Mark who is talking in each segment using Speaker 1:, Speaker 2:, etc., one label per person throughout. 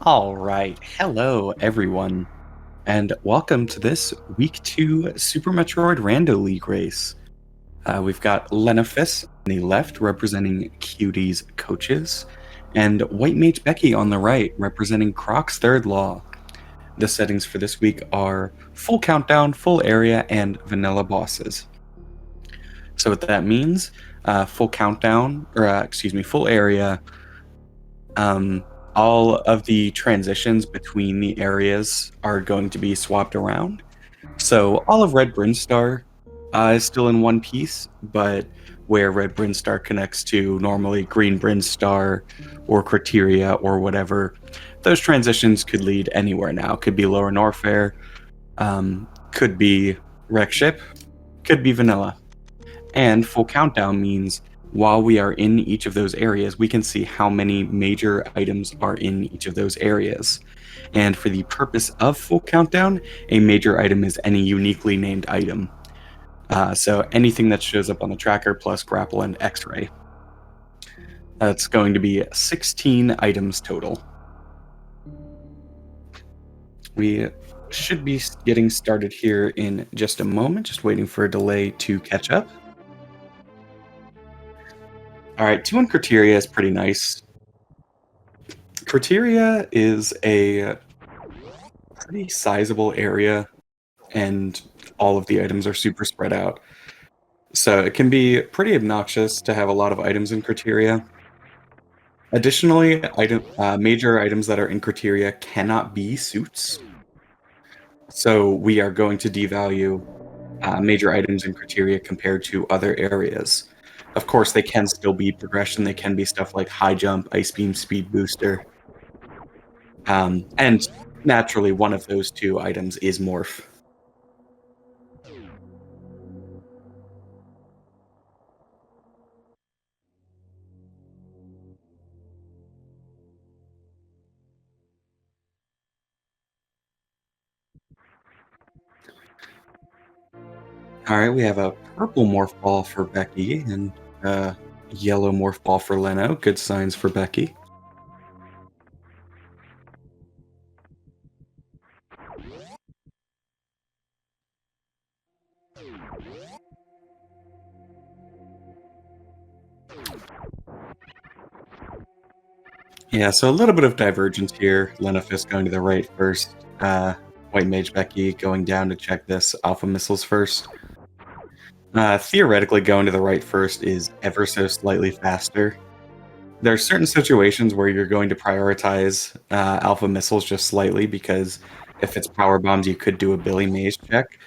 Speaker 1: All right. Hello, everyone, and welcome to this week two Super Metroid Rando League race. We've got Lenofis on the left representing Cutie's coaches, and WhiteMageBecky on the right representing Croc's Third Law. The settings for this week are full countdown, full area, and vanilla bosses. So what that means, full countdown, or full area. All of the transitions between the areas are going to be swapped around. So all of Red Brinstar is still in one piece, but where Red Brinstar connects to normally Green Brinstar or Criteria or whatever, those transitions could lead anywhere now. Could be Lower Norfair, could be Wreck Ship, could be Vanilla. And full countdown means while we are in each of those areas, we can see how many major items are in each of those areas. And for the purpose of full countdown, a major item is any uniquely named item. So anything that shows up on the tracker plus grapple and x-ray. That's going to be 16 items total. We should be getting started here in just a moment, just waiting for a delay to catch up. All right, 2 on Criteria is pretty nice. Criteria is a pretty sizable area, and all of the items are super spread out. So it can be pretty obnoxious to have a lot of items in Criteria. Additionally, major items that are in Criteria cannot be suits. So we are going to devalue major items in Criteria compared to other areas. Of course, they can still be progression. They can be stuff like High Jump, Ice Beam, Speed Booster. And naturally, one of those two items is Morph. All right, we have a purple Morph Ball for Becky and a yellow Morph Ball for Leno. Good signs for Becky. Yeah, so a little bit of divergence here. Lenofis going to the right first. WhiteMageBecky going down to check this Alpha Missiles first. Theoretically, going to the right first is ever so slightly faster. There are certain situations where you're going to prioritize Alpha Missiles just slightly because if it's Power Bombs, you could do a Billy Mays check.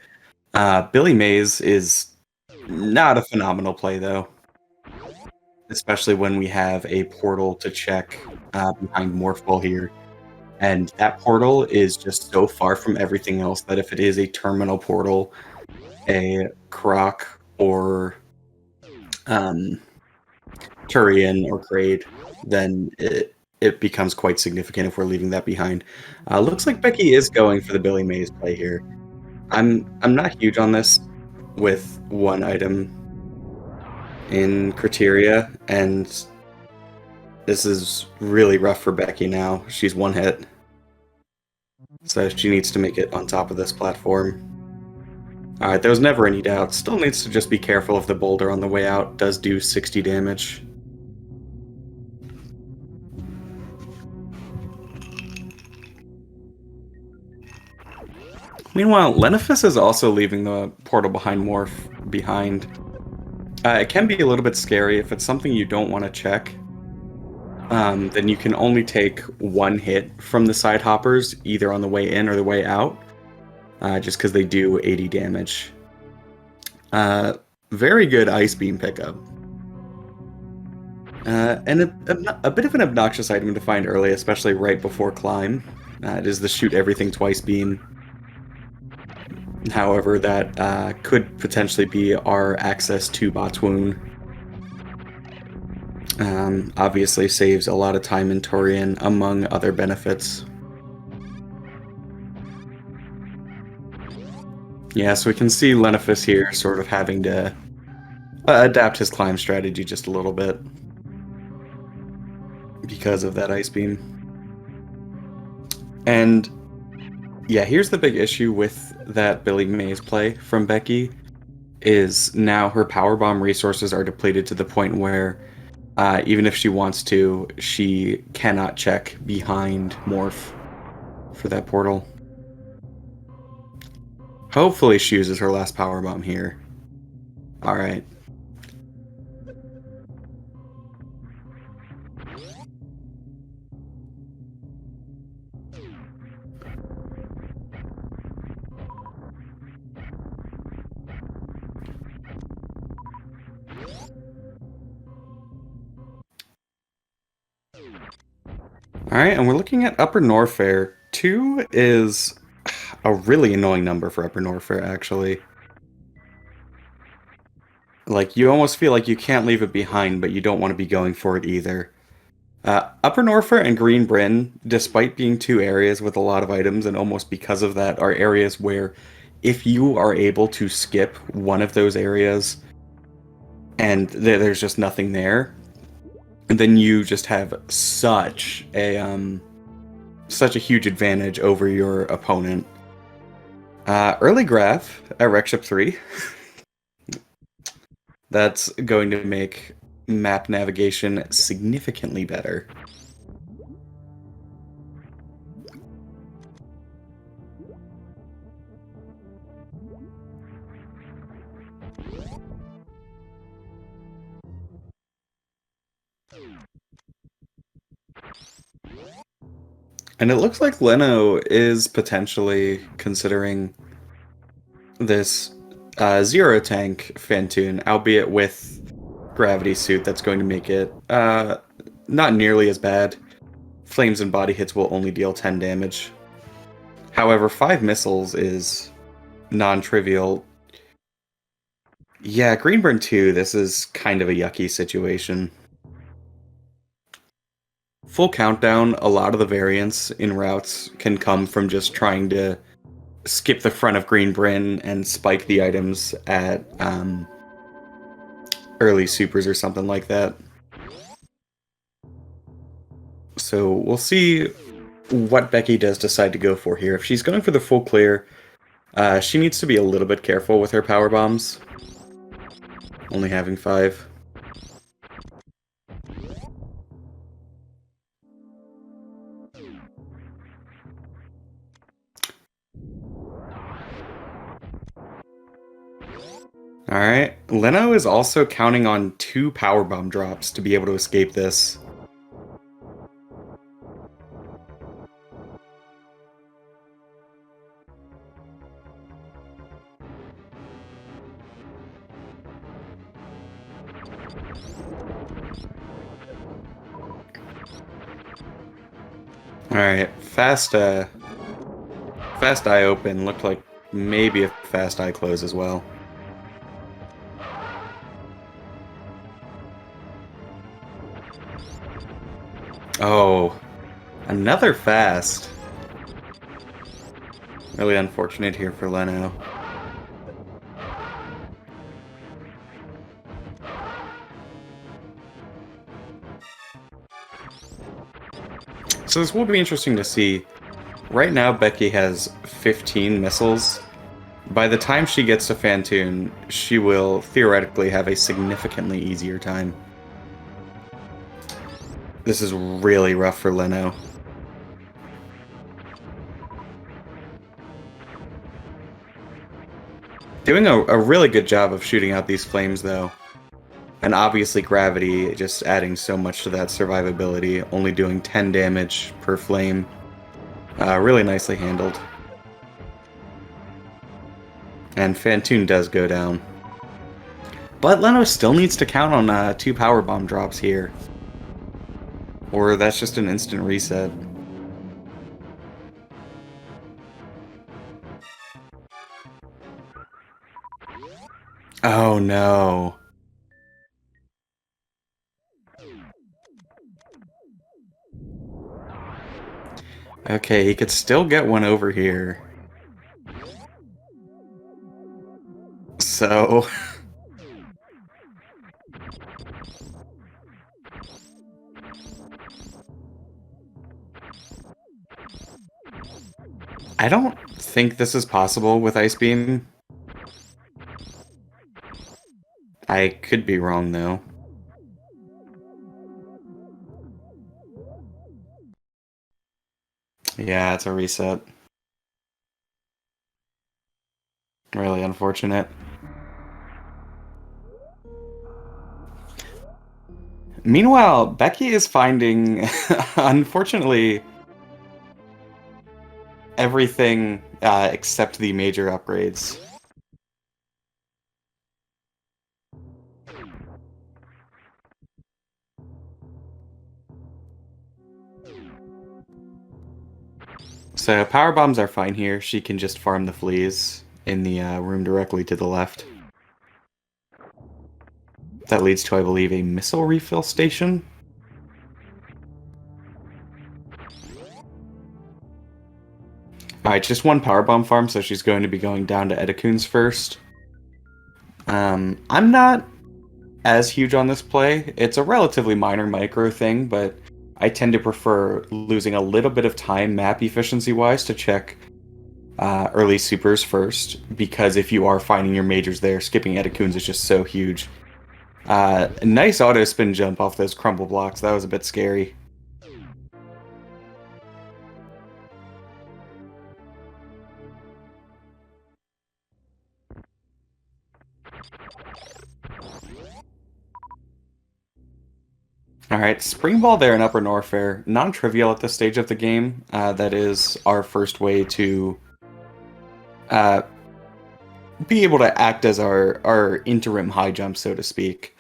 Speaker 1: Billy Mays is not a phenomenal play, though, especially when we have a portal to check behind Morphball here. And that portal is just so far from everything else that if it is a terminal portal, a Croc or Turian or Kraid, then it becomes quite significant if we're leaving that behind. Looks like Becky is going for the Billy Mays play here. I'm not huge on this with one item in Criteria, and this is really rough for Becky now. She's one hit. So she needs to make it on top of this platform. Alright, there was never any doubt. Still needs to just be careful if the boulder on the way out does do 60 damage. Meanwhile, Lenofis is also leaving the portal behind Morph behind. It can be a little bit scary if it's something you don't want to check. Then you can only take one hit from the side hoppers, either on the way in or the way out, just because they do 80 damage. Very good Ice Beam pickup. And a bit of an obnoxious item to find early, especially right before climb. It is the Shoot Everything Twice beam. However, that could potentially be our access to Botswoon. Obviously saves a lot of time in Torian, among other benefits. Yeah, so we can see Lenofis here sort of having to adapt his climb strategy just a little bit because of that Ice Beam. And yeah, here's the big issue with that Billy Mays play from Becky is now her power bomb resources are depleted to the point where even if she wants to, she cannot check behind Morph for that portal. Hopefully she uses her last power bomb here. Alright. Alright, and we're looking at Upper Norfair. 2 is a really annoying number for Upper Norfair, actually. Like, you almost feel like you can't leave it behind, but you don't want to be going for it either. Upper Norfair and Green Bryn, despite being 2 areas with a lot of items, and almost because of that, are areas where if you are able to skip one of those areas and there's just nothing there, then you just have such a huge advantage over your opponent. Early graph at Rekship 3. That's going to make map navigation significantly better. And it looks like Leno is potentially considering this zero tank Fantoon, albeit with gravity suit that's going to make it not nearly as bad. Flames and body hits will only deal 10 damage. However, 5 missiles is non-trivial. Yeah, Greenburn 2, this is kind of a yucky situation. Full countdown, a lot of the variance in routes can come from just trying to skip the front of Green Bryn and spike the items at early supers or something like that. So we'll see what Becky does decide to go for here. If she's going for the full clear, she needs to be a little bit careful with her power bombs. Only having 5. Alright, Leno is also counting on 2 power bomb drops to be able to escape this. Alright, fast eye open looked like maybe a fast eye close as well. Oh, another fast. Really unfortunate here for Leno. So this will be interesting to see. Right now, Becky has 15 missiles. By the time she gets to Fantoon, she will theoretically have a significantly easier time. This is really rough for Leno. Doing a really good job of shooting out these flames, though. And obviously gravity just adding so much to that survivability, only doing 10 damage per flame. Really nicely handled. And Fantoon does go down. But Leno still needs to count on 2 power bomb drops here. Or that's just an instant reset. Oh no. Okay, he could still get one over here. So... I don't think this is possible with Ice Beam. I could be wrong though. Yeah, it's a reset. Really unfortunate. Meanwhile, Becky is finding, unfortunately, everything except the major upgrades. So power bombs are fine here. She can just farm the fleas in the room directly to the left. That leads to, I believe, a missile refill station. Alright, just one power bomb farm, so she's going to be going down to Edakuns first. I'm not as huge on this play. It's a relatively minor micro thing, but I tend to prefer losing a little bit of time map efficiency wise to check early supers first, because if you are finding your majors there, skipping Edakuns is just so huge. Nice auto spin jump off those crumble blocks. That was a bit scary. Alright, Spring Ball there in Upper Norfair. Non-trivial at this stage of the game. That is our first way to uh, be able to act as our interim high jump, so to speak.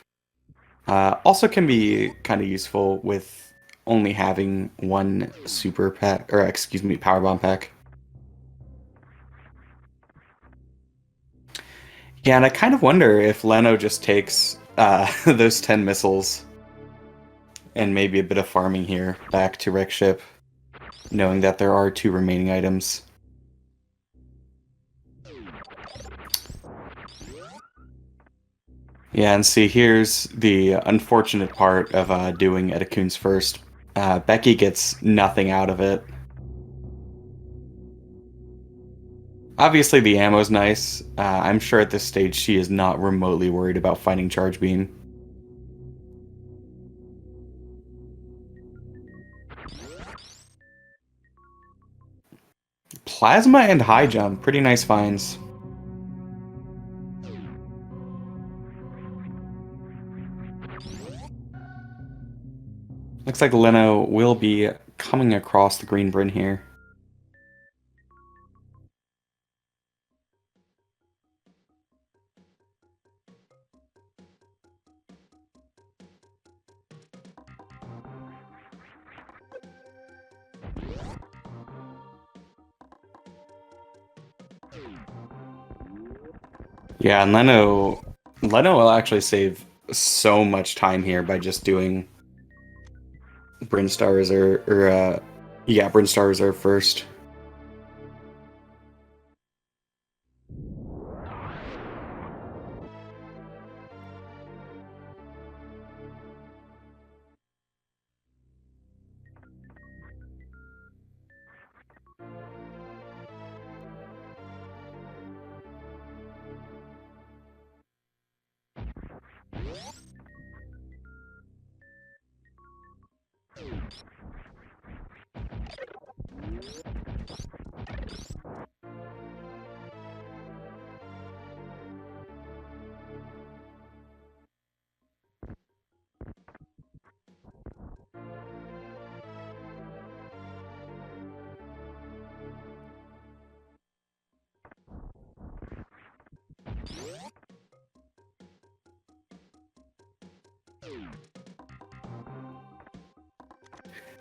Speaker 1: Also can be kind of useful with only having one super pack, or excuse me, power bomb pack. Yeah, and I kind of wonder if Leno just takes those 10 missiles and maybe a bit of farming here back to Wreck Ship, knowing that there are two remaining items. Yeah, and see, here's the unfortunate part of doing Edakuns first. Becky gets nothing out of it. Obviously, the ammo's nice. I'm sure at this stage she is not remotely worried about finding Charge Beam. Plasma and High Jump, pretty nice finds. Looks like Leno will be coming across the green Bryn here. Yeah, and Leno will actually save so much time here by just doing Brinstar Reserve, or yeah, Brinstar Reserve first.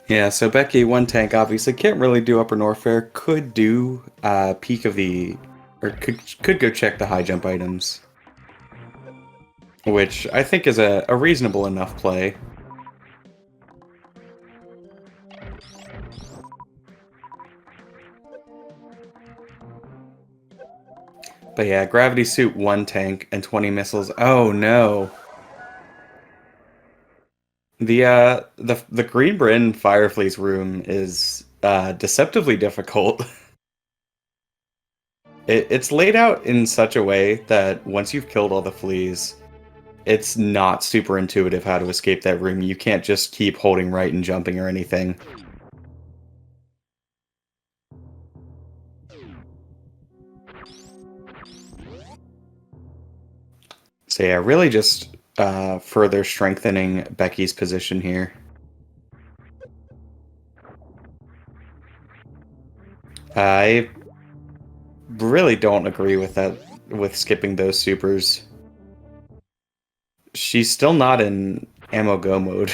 Speaker 1: Yeah, so Becky, one tank, obviously can't really do Upper Norfair. Could do peak of the, or could go check the high jump items, which I think is a reasonable enough play. But yeah, Gravity Suit, one tank, and 20 missiles. Oh no. The Green Bryn Firefleece room is deceptively difficult. It's laid out in such a way that once you've killed all the fleas, it's not super intuitive how to escape that room. You can't just keep holding right and jumping or anything. So yeah, really just further strengthening Becky's position here. I really don't agree with that, with skipping those supers. She's still not in ammo go mode.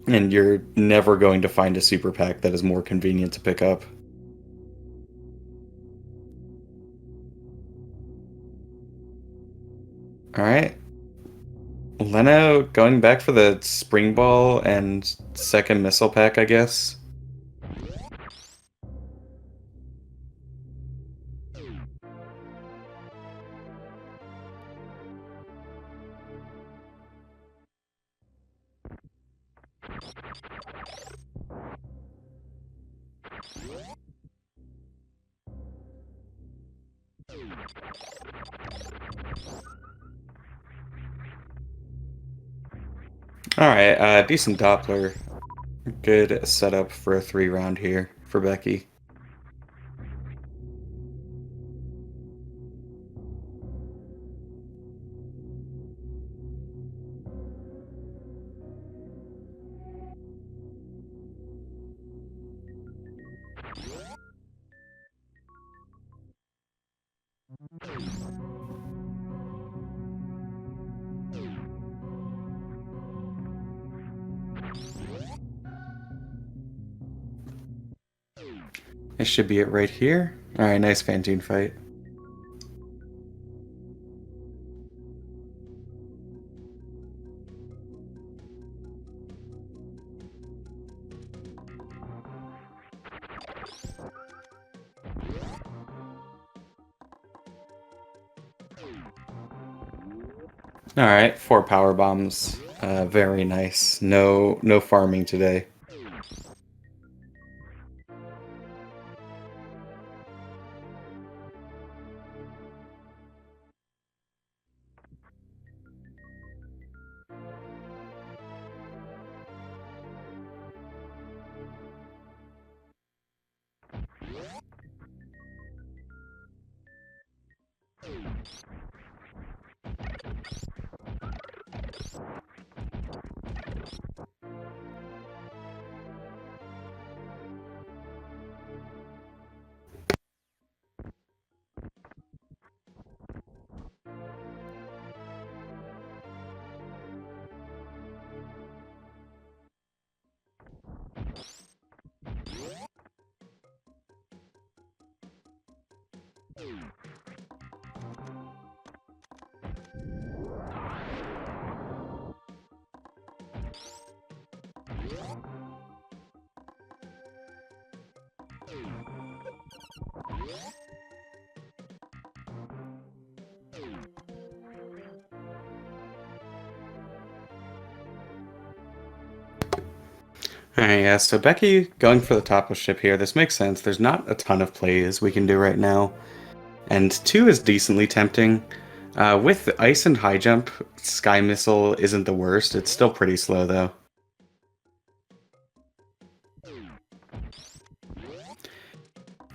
Speaker 1: And you're never going to find a super pack that is more convenient to pick up. Alright. Leno going back for the spring ball and second missile pack, I guess. Alright, decent Doppler. Good setup for a 3-round here for Becky. This should be it right here. Alright, nice Fantoon fight. Alright, 4 power bombs. Very nice. No farming today. Alright, yeah, so Becky going for the topless ship here. This makes sense. There's not a ton of plays we can do right now. And 2 is decently tempting. With Ice and High Jump, Sky Missile isn't the worst. It's still pretty slow, though.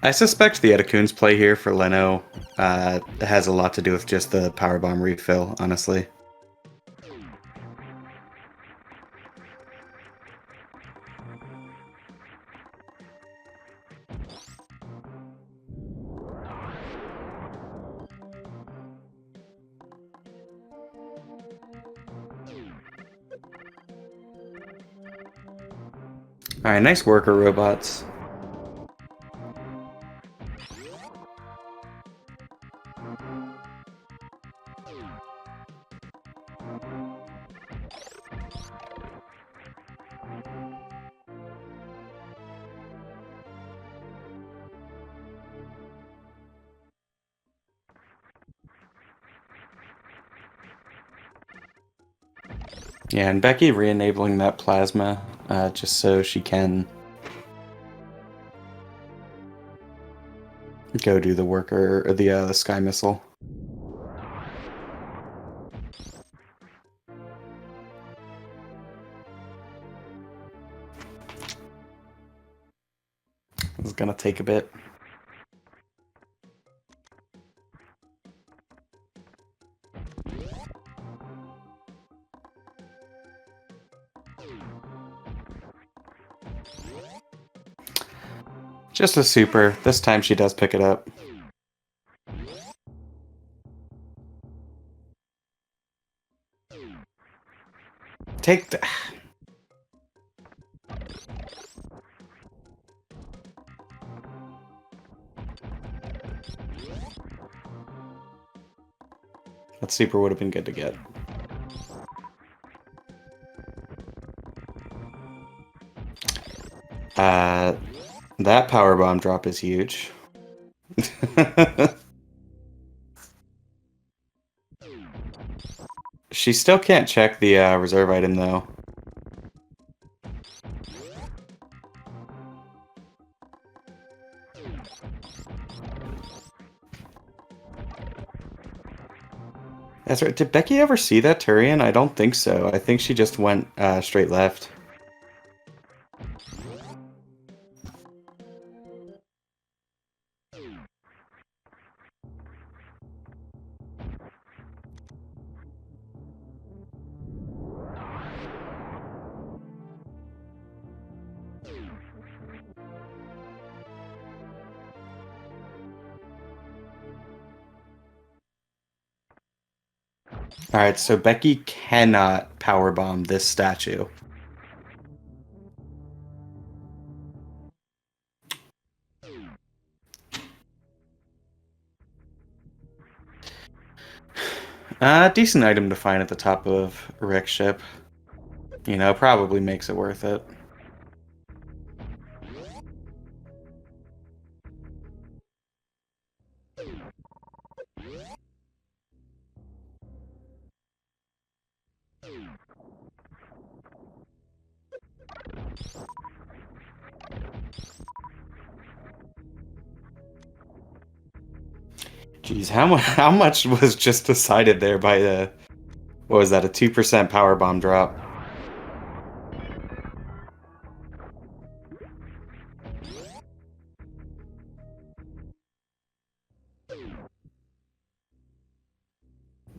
Speaker 1: I suspect the Edakun's play here for Leno has a lot to do with just the Power Bomb refill, honestly. Alright, nice worker, robots. Yeah, and Becky re-enabling that plasma just so she can go do the worker or the sky missile. It's gonna take a bit. Just a super. This time she does pick it up. Take the... That super would have been good to get. That power bomb drop is huge. She still can't check the reserve item though. That's right. Did Becky ever see that Turian? I don't think so. I think she just went straight left. Alright, so Becky cannot powerbomb this statue. Decent item to find at the top of Rick's ship. You know, probably makes it worth it. Jeez, how much was just decided there by the, what was that, a 2% power bomb drop?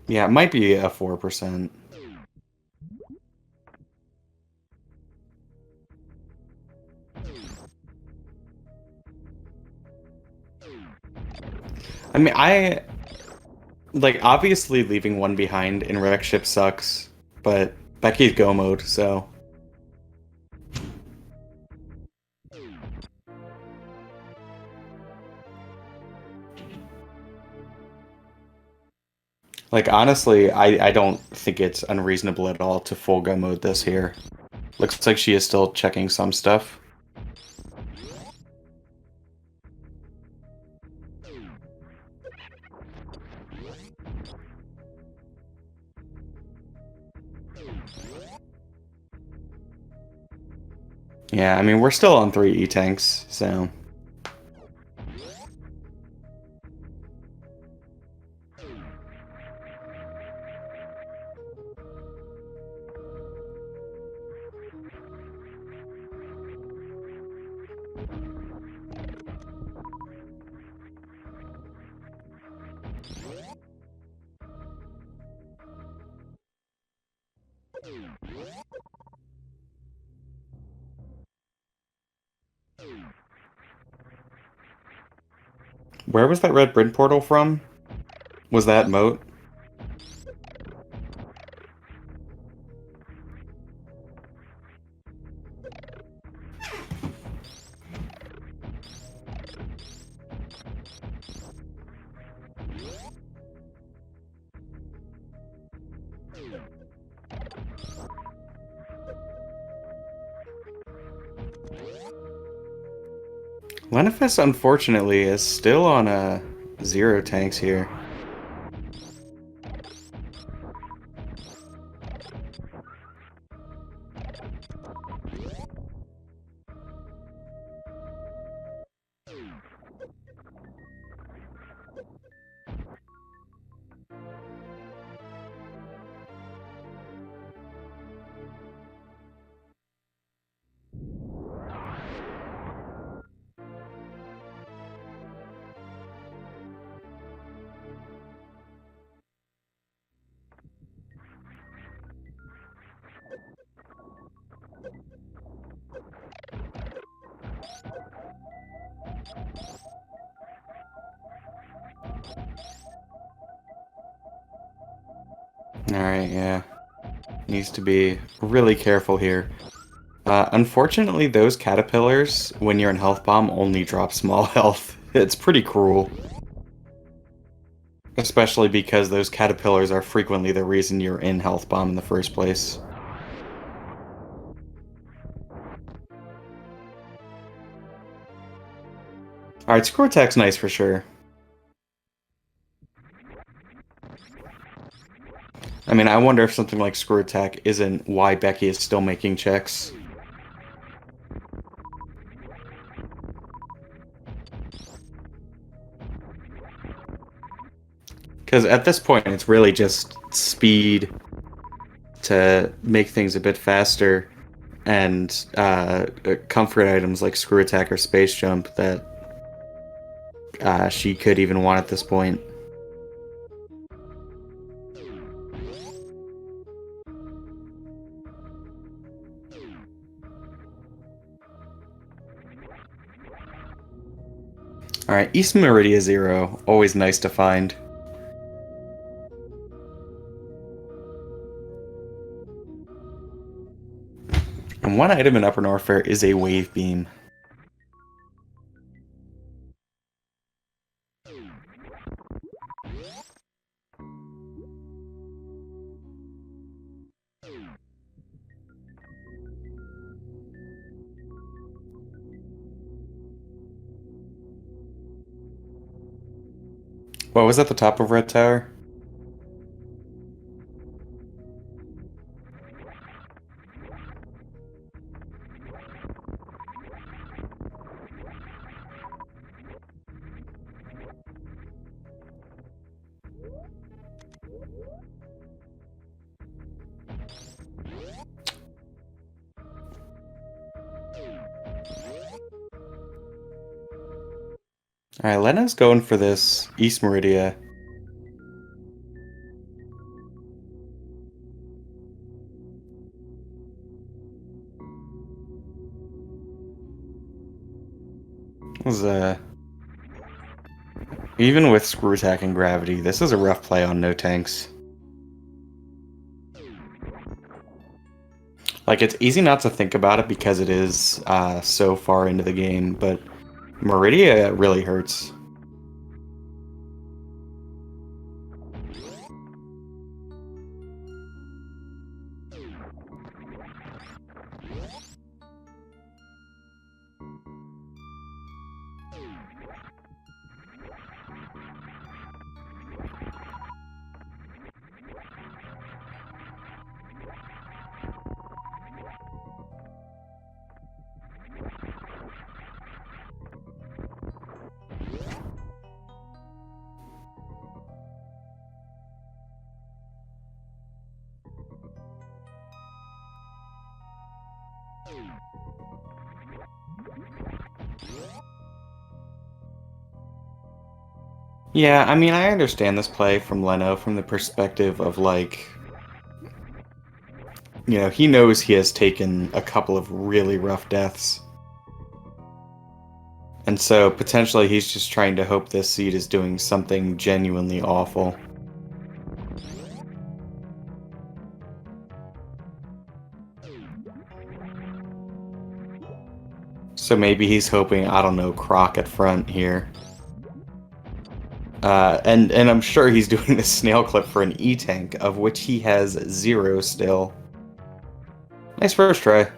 Speaker 1: Yeah, it might be a 4%. I mean, obviously leaving one behind in wreck ship sucks, but Becky's go mode, so... Like, honestly, I don't think it's unreasonable at all to full go mode this here. Looks like she is still checking some stuff. Yeah, I mean, we're still on 3 E-tanks, so... Where was that red Brin portal from? Was that moat? Lenifus, unfortunately, is still on a 0 tanks here. Alright, yeah. Needs to be really careful here. Unfortunately, those caterpillars, when you're in health bomb, only drop small health. It's pretty cruel. Especially because those caterpillars are frequently the reason you're in health bomb in the first place. Alright, screw attack's nice for sure. I mean, I wonder if something like screw attack isn't why Becky is still making checks. Because at this point, it's really just speed to make things a bit faster, and comfort items like screw attack or space jump that she could even want at this point. Alright, East Meridia 0, always nice to find. And one item in Upper Norfair is a wave beam. What was at the top of Red Tower? Alright, Leno's going for this East Meridia. Was even with screw attack and gravity, this is a rough play on no tanks. Like, it's easy not to think about it because it is so far into the game, but Meridia really hurts. Yeah, I mean, I understand this play from Leno from the perspective of, like, you know, he knows he has taken a couple of really rough deaths. And so, potentially, he's just trying to hope this seed is doing something genuinely awful. So maybe he's hoping, I don't know, Croc at front here. And I'm sure he's doing this snail clip for an E-tank, of which he has 0 still. Nice first try.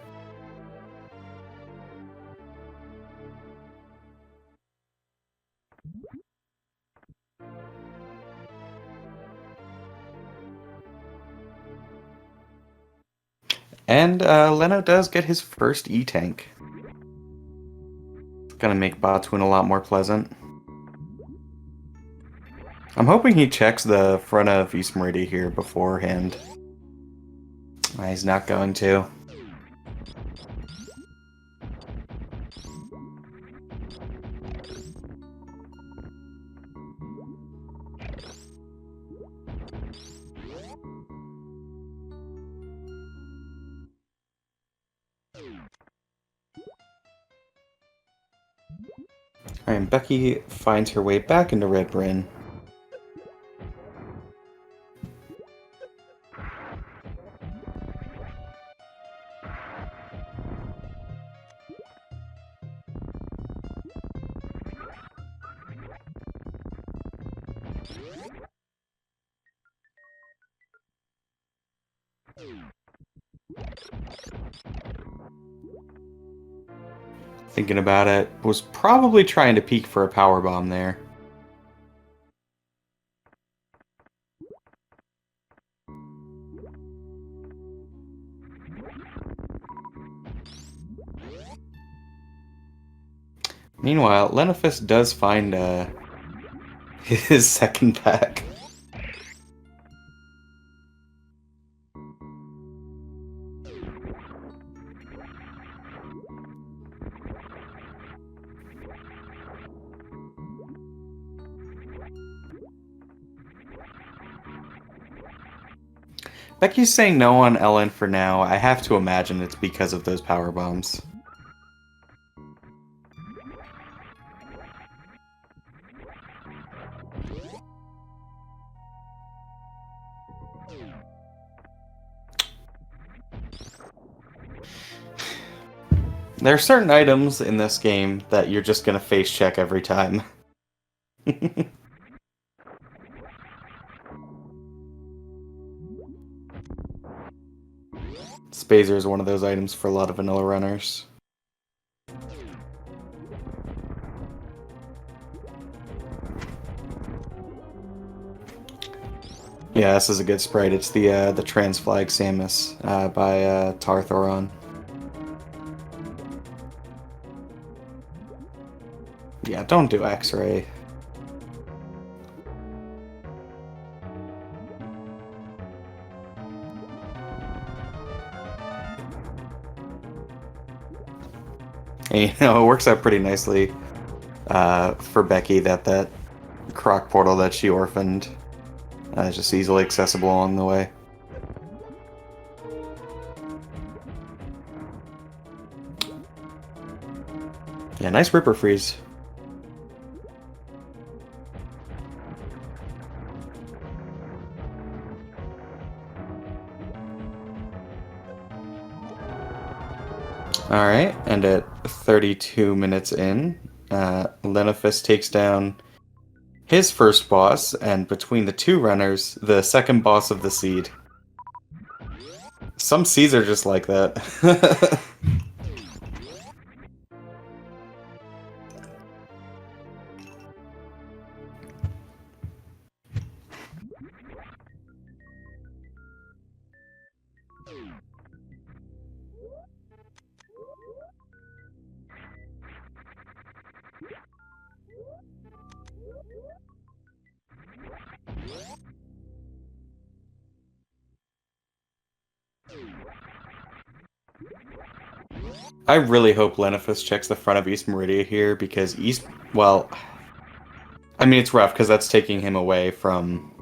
Speaker 1: And Leno does get his first E-tank. It's gonna make Botwin a lot more pleasant. I'm hoping he checks the front of East Meridia here beforehand. He's not going to. Alright, and Becky finds her way back into Red Bryn. Thinking about it, was probably trying to peek for a power bomb there. Meanwhile, Lenofist does find his second pack. Becky's saying no on Ellen for now. I have to imagine it's because of those power bombs. There are certain items in this game that you're just gonna face check every time. Spazer is one of those items for a lot of vanilla runners. Yeah, this is a good sprite. It's the Trans Flag Samus by Tarthoron. Yeah, don't do X-Ray. And, you know, it works out pretty nicely for Becky that croc portal that she orphaned is just easily accessible along the way. Yeah, nice Ripper Freeze. Alright, and at 32 minutes in, Lenofist takes down his first boss, and between the two runners, the second boss of the seed. Some seeds are just like that. I really hope Lenofist checks the front of East Meridia here, because well, I mean, it's rough, because that's taking him away from...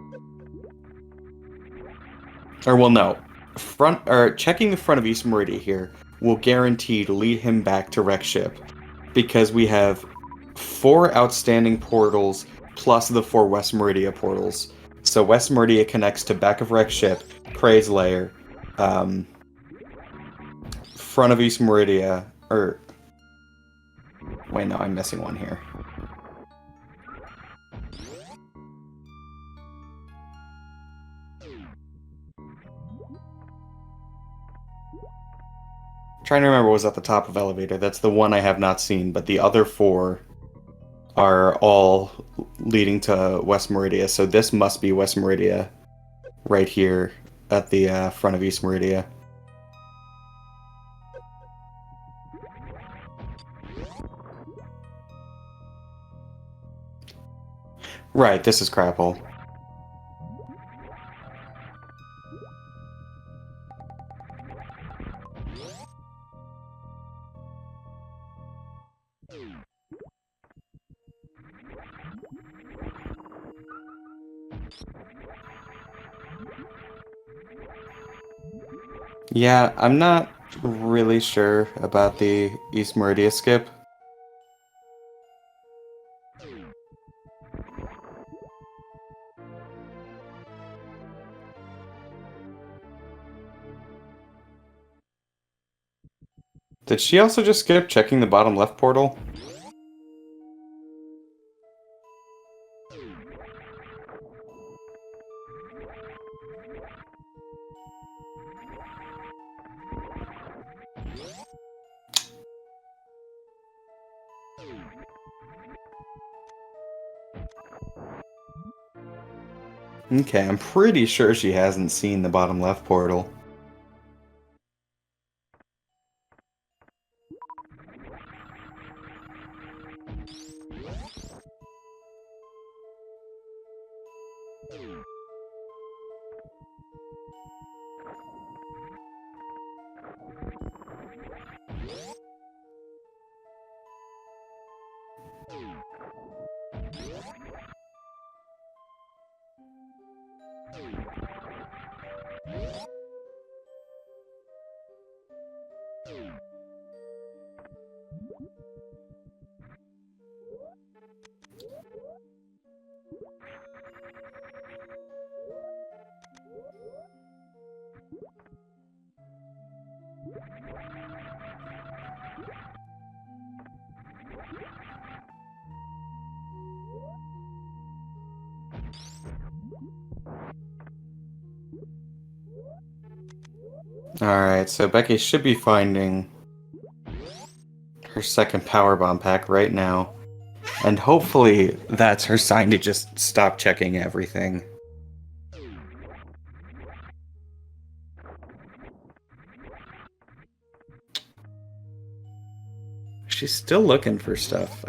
Speaker 1: Or, well, no. Checking the front of East Meridia here will guarantee to lead him back to Wreck Ship, because we have 4 outstanding portals, plus the 4 West Meridia portals. So West Meridia connects to back of Wreck Ship, Kray's Lair, front of East Meridia, or... Wait, no, I'm missing one here. Trying to remember what was at the top of Elevator. That's the one I have not seen, but the other 4 are all leading to West Meridia, so this must be West Meridia right here at the front of East Meridia. Right, this is Crapple. Yeah, I'm not really sure about the East Meridia skip. Did she also just skip checking the bottom left portal? Okay, I'm pretty sure she hasn't seen the bottom left portal. Alright, so Becky should be finding her second power bomb pack right now. And hopefully that's her sign to just stop checking everything. She's still looking for stuff.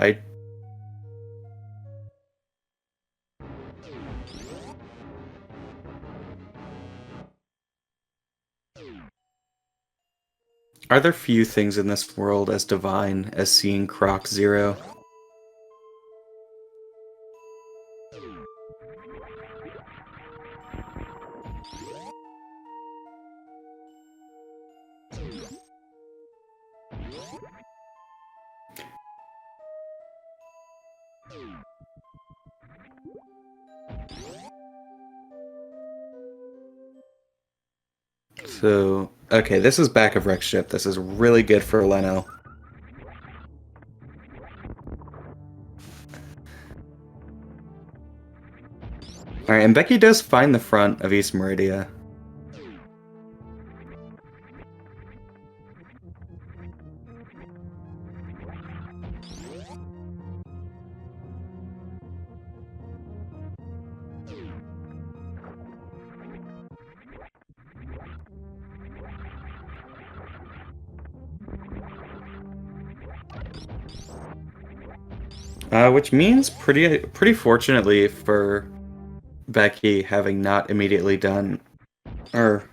Speaker 1: Are there few things in this world as divine as seeing Croc Zero? So, okay, this is back of Rex ship. This is really good for Leno. Alright, and Becky does find the front of East Meridia. Which means pretty fortunately for Becky having not immediately done, or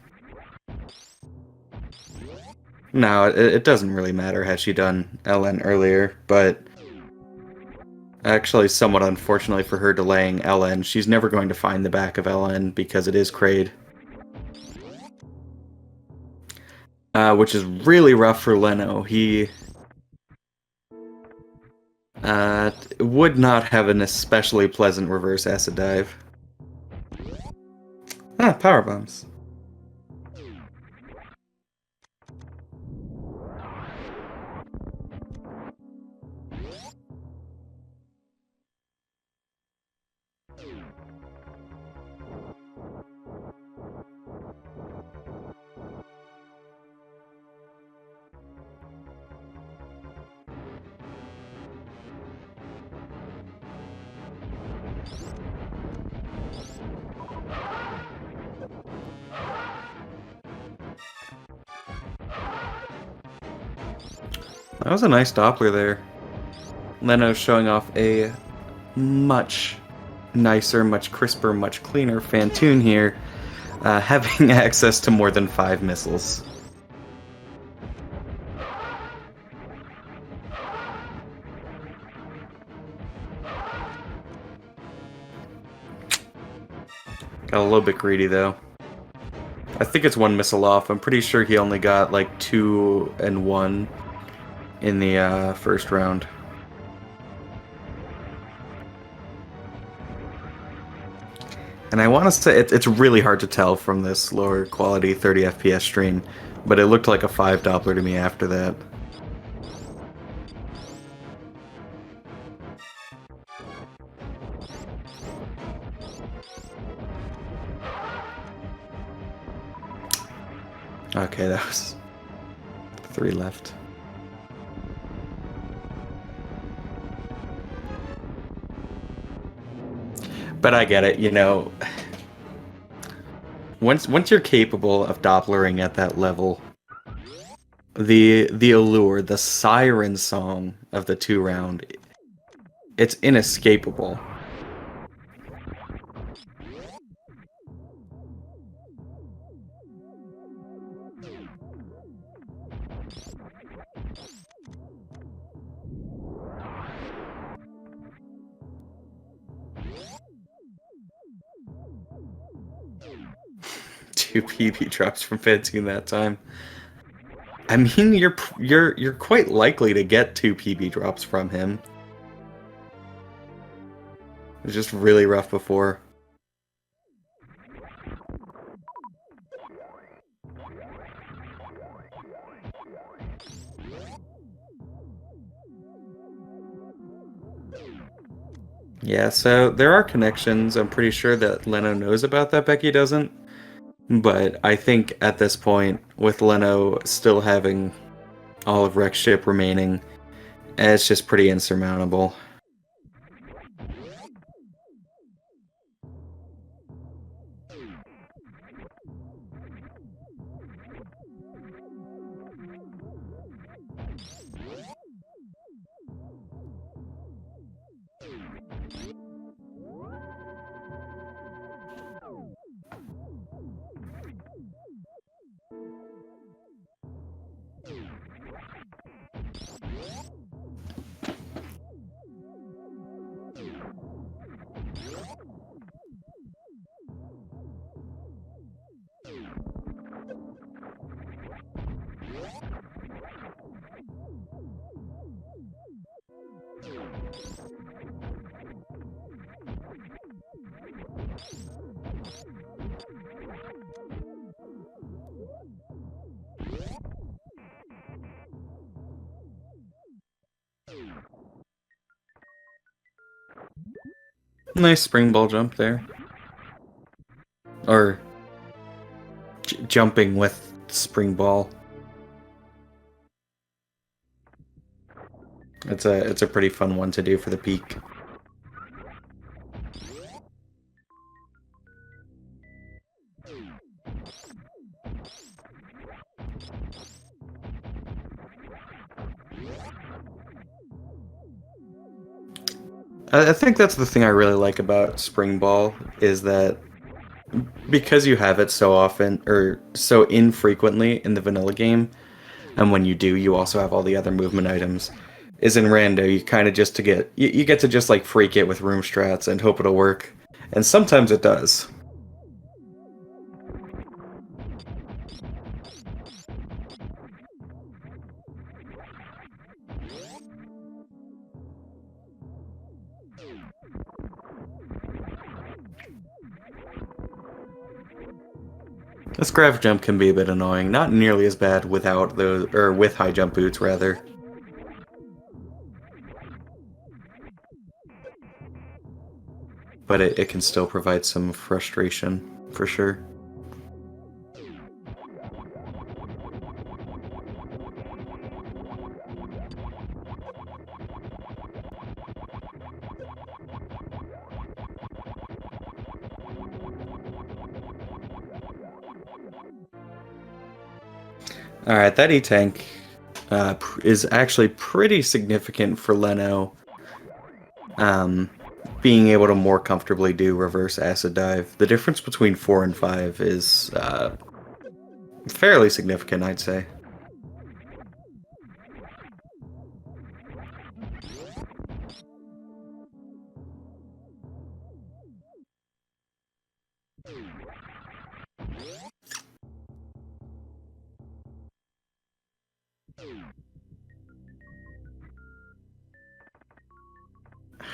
Speaker 1: no, it doesn't really matter. Has she done LN earlier? But actually, somewhat unfortunately for her delaying LN, she's never going to find the back of LN because it is Kraid. Which is really rough for Leno. He would not have an especially pleasant reverse acid dive. Ah, power bombs. That was a nice Doppler there. Leno showing off a much nicer, much crisper, much cleaner Fantoon here, having access to more than 5 missiles. Got a little bit greedy though. I think it's 1 missile off. I'm pretty sure he only got like 2 and 1 in the first round. And I want to say it's really hard to tell from this lower quality 30 FPS stream, but it looked like a 5 Doppler to me after that. Okay, that was 3 left. But I get it, you know. Once you're capable of Dopplering at that level, the allure, the siren song of the 2 round, it's inescapable. Two PB drops from Fantoon that time. I mean, you're quite likely to get 2 PB drops from him. It was just really rough before. Yeah, so there are connections. I'm pretty sure that Leno knows about that Becky doesn't. But I think at this point, with Leno still having all of Rex ship remaining, it's just pretty insurmountable. Nice spring ball jump there. Or jumping with spring ball. It's a pretty fun one to do for the peak. I think that's the thing I really like about spring ball is that because you have it so often or so infrequently in the vanilla game, and when you do, you also have all the other movement items. Is in rando, you kind of just to get you get to just like freak it with room strats and hope it'll work, and sometimes it does. This grav jump can be a bit annoying, not nearly as bad without those or with high jump boots rather. But it can still provide some frustration, for sure. Alright, that E-Tank is actually pretty significant for Leno. Being able to more comfortably do reverse acid dive. The difference between 4 and 5 is fairly significant, I'd say.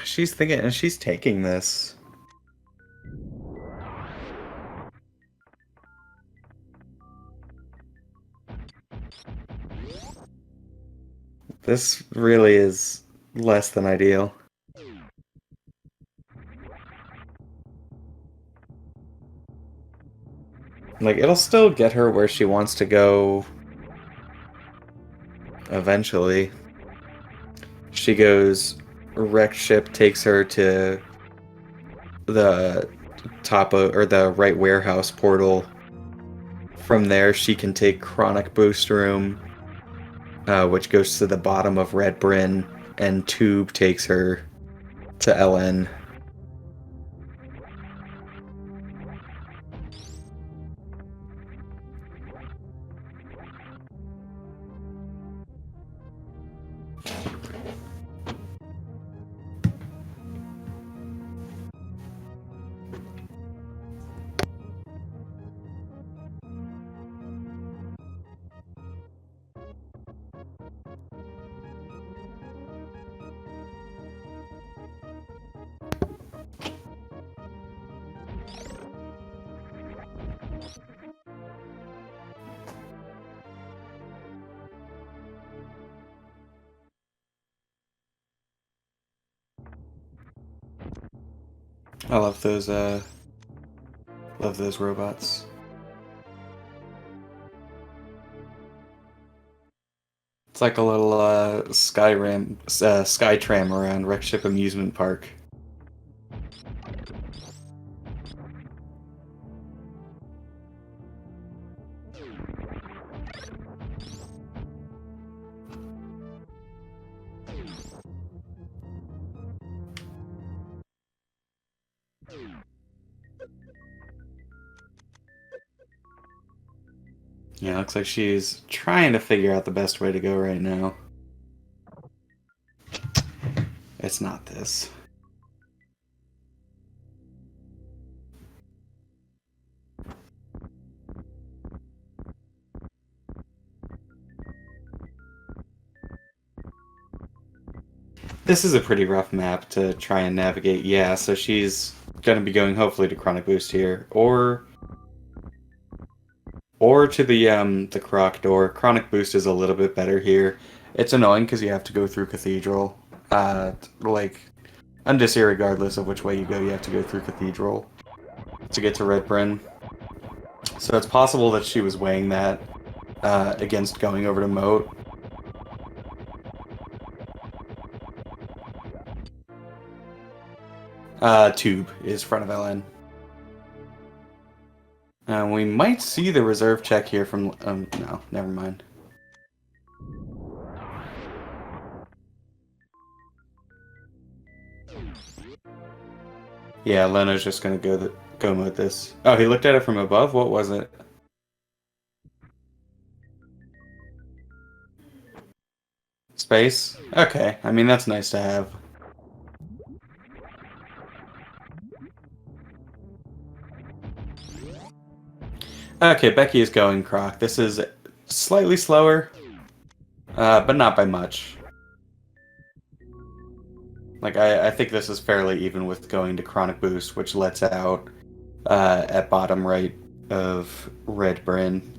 Speaker 1: She's thinking, and she's taking this. This really is less than ideal. Like, it'll still get her where she wants to go eventually. She goes, wrecked ship takes her to the top of, or the right warehouse portal, From there, she can take Chronic Boost Room, which goes to the bottom of Red Bryn, and Tube takes her to LN. I love those robots. It's like a little sky tram around Wreckship Amusement Park. Yeah, looks like she's trying to figure out the best way to go right now. It's not this. This is a pretty rough map to try and navigate. Yeah, so she's going to be going hopefully to Chronic Boost here, or to the Croc door. Chronic Boost is a little bit better here. It's annoying because you have to go through Cathedral. And just irregardless of which way you go, you have to go through Cathedral to get to Red Bryn. So it's possible that she was weighing that against going over to Moat. Tube is front of LN. We might see the reserve check here from... no, never mind. Yeah, Leno's just gonna go mode this. Oh, he looked at it from above? What was it? Space? Okay, I mean, that's nice to have. Okay, Becky is going Croc. This is slightly slower, but not by much. Like, I think this is fairly even with going to Chronic Boost, which lets out at bottom right of Red Bryn.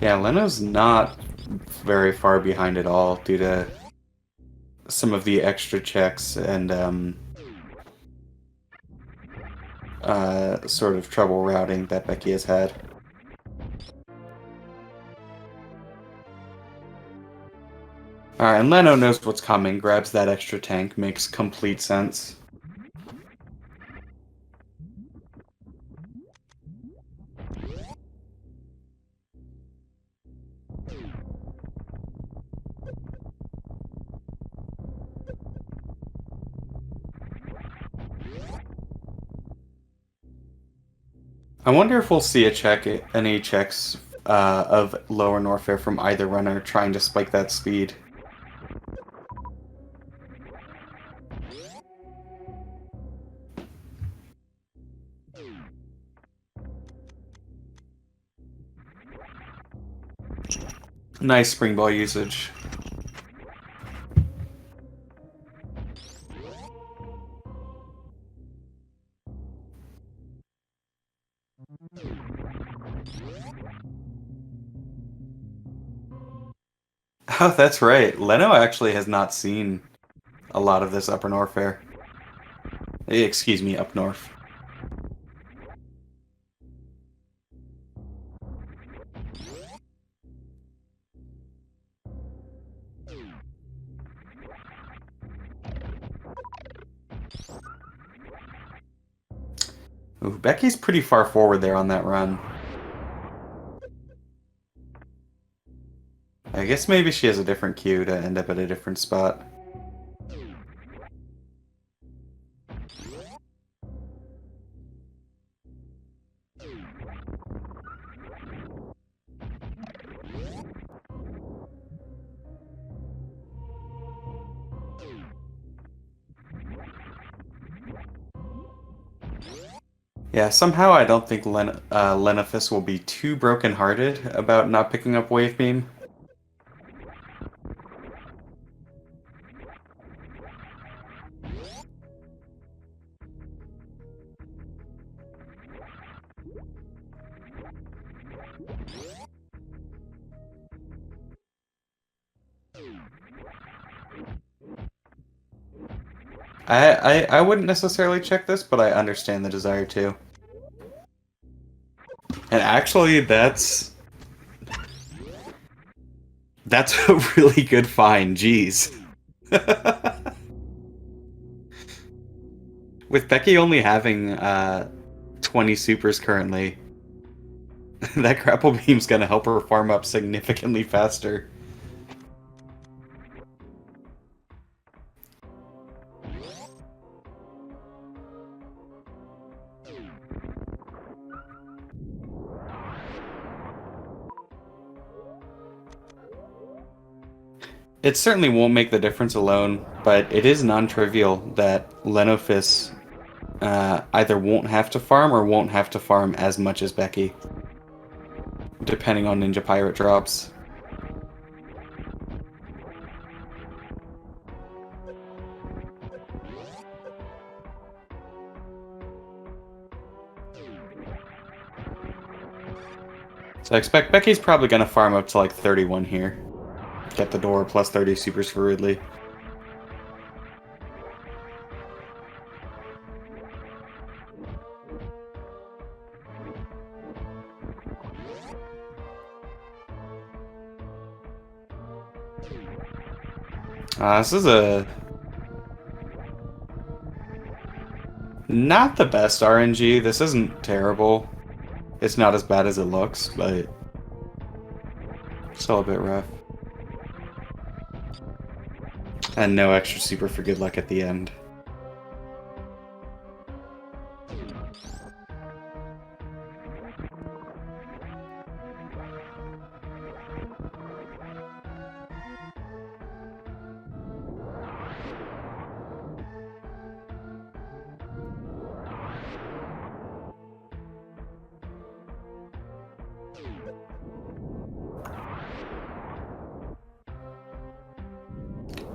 Speaker 1: Yeah, Leno's not very far behind at all due to some of the extra checks and sort of trouble routing that Becky has had. Alright, and Leno knows what's coming, grabs that extra tank, makes complete sense. I wonder if we'll see any checks of lower Norfair from either runner trying to spike that speed. Nice spring ball usage. Oh, that's right. Leno actually has not seen a lot of this upper Norfair. Excuse me, up north. Ooh, Becky's pretty far forward there on that run. I guess maybe she has a different cue to end up at a different spot. Yeah, somehow I don't think Lenifus will be too brokenhearted about not picking up Wave Beam. I wouldn't necessarily check this, but I understand the desire to. And actually, that's a really good find. Jeez. With Becky only having 20 supers currently, that grapple beam's gonna help her farm up significantly faster. It certainly won't make the difference alone, but it is non-trivial that Lenofis either won't have to farm or won't have to farm as much as Becky, depending on Ninja Pirate drops. So I expect Becky's probably going to farm up to like 31 here. Get the door plus 30 supers for Ridley. This is not the best RNG. This isn't terrible. It's not as bad as it looks, but still a bit rough. And no extra super for good luck at the end.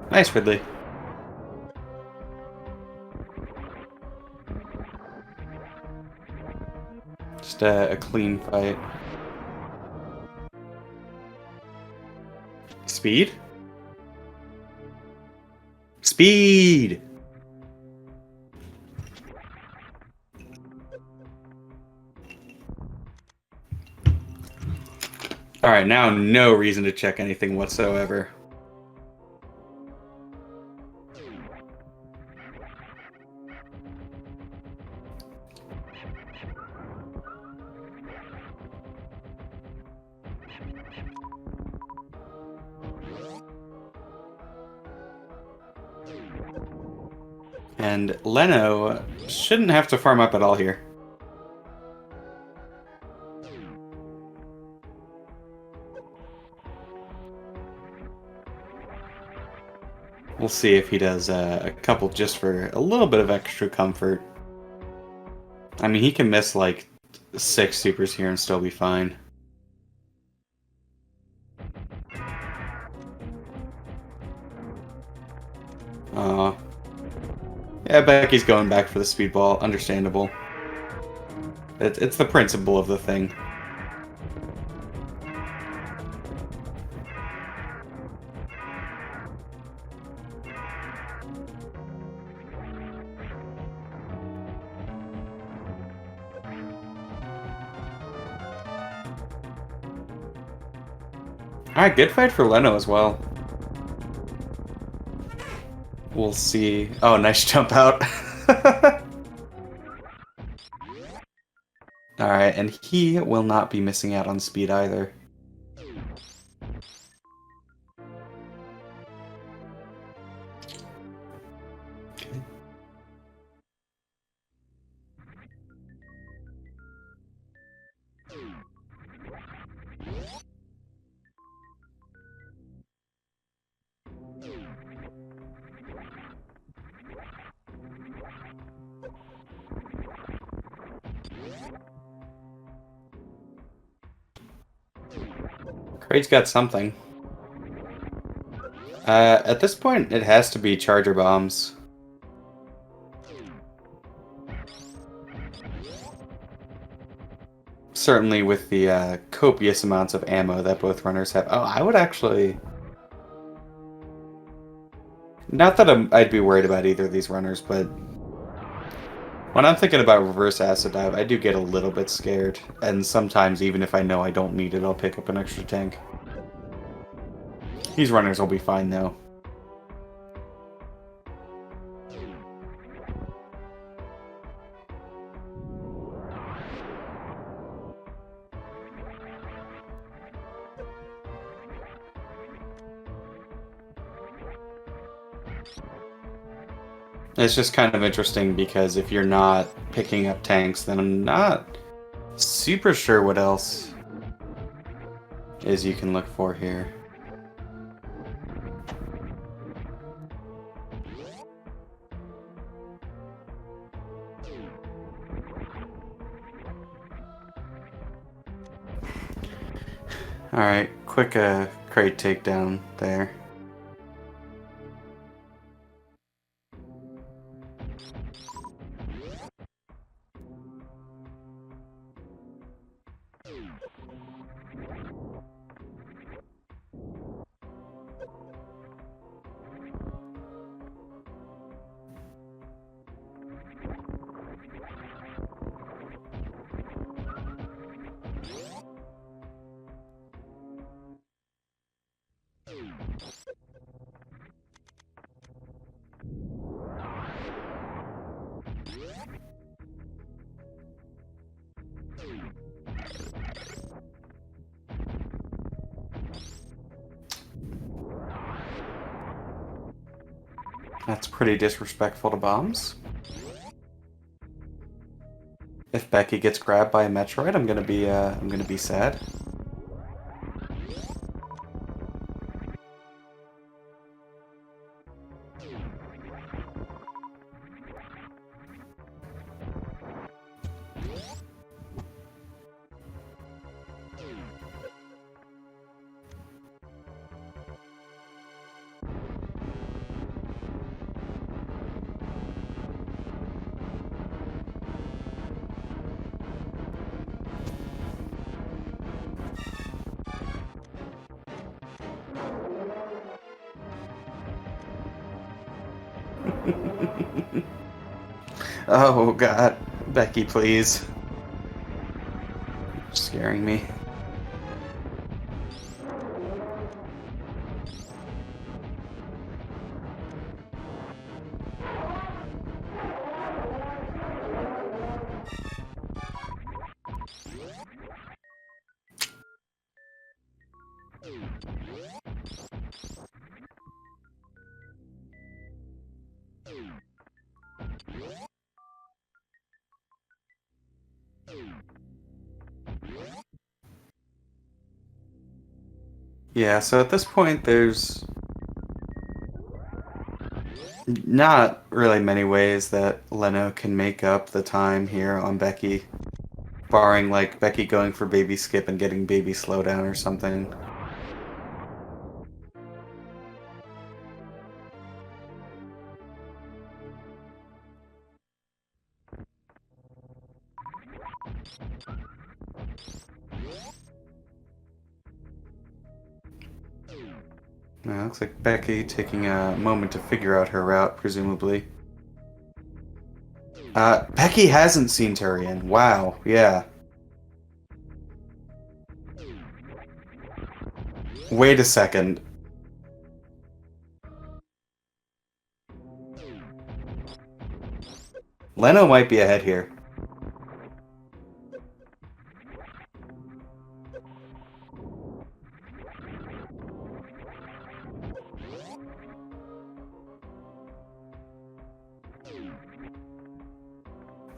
Speaker 1: Nice, Ridley. Just a clean fight. Speed? Speed! Alright, now no reason to check anything whatsoever. And Leno shouldn't have to farm up at all here. We'll see if he does a couple just for a little bit of extra comfort. I mean, he can miss like 6 supers here and still be fine. Yeah, Becky's going back for the speedball. Understandable. It's the principle of the thing. Alright, good fight for Leno as well. We'll see. Oh, nice jump out. Alright, and he will not be missing out on speed either. Okay. Kraid's got something. At this point, it has to be charger bombs. Certainly with the copious amounts of ammo that both runners have. Oh, I would actually... Not that I'd be worried about either of these runners, but when I'm thinking about reverse acid dive, I do get a little bit scared. And sometimes, even if I know I don't need it, I'll pick up an extra tank. These runners will be fine, though. It's just kind of interesting because if you're not picking up tanks, then I'm not super sure what else is you can look for here. Alright, quick crate takedown there. That's pretty disrespectful to bombs. If Becky gets grabbed by a Metroid, I'm gonna be sad. Oh god, Becky, please. You're scaring me. Yeah, so at this point, there's not really many ways that Leno can make up the time here on Becky, barring like Becky going for baby skip and getting baby slowdown or something. Looks like Becky taking a moment to figure out her route, presumably. Becky hasn't seen Turian. Wow, yeah. Wait a second. Leno might be ahead here.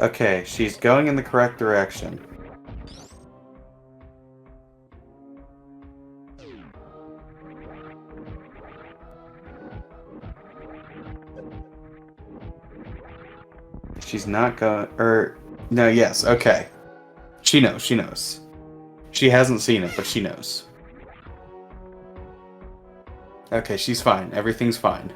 Speaker 1: Okay, she's going in the correct direction. She's not going... no, yes, okay. She knows, she knows. She hasn't seen it, but she knows. Okay, she's fine. Everything's fine.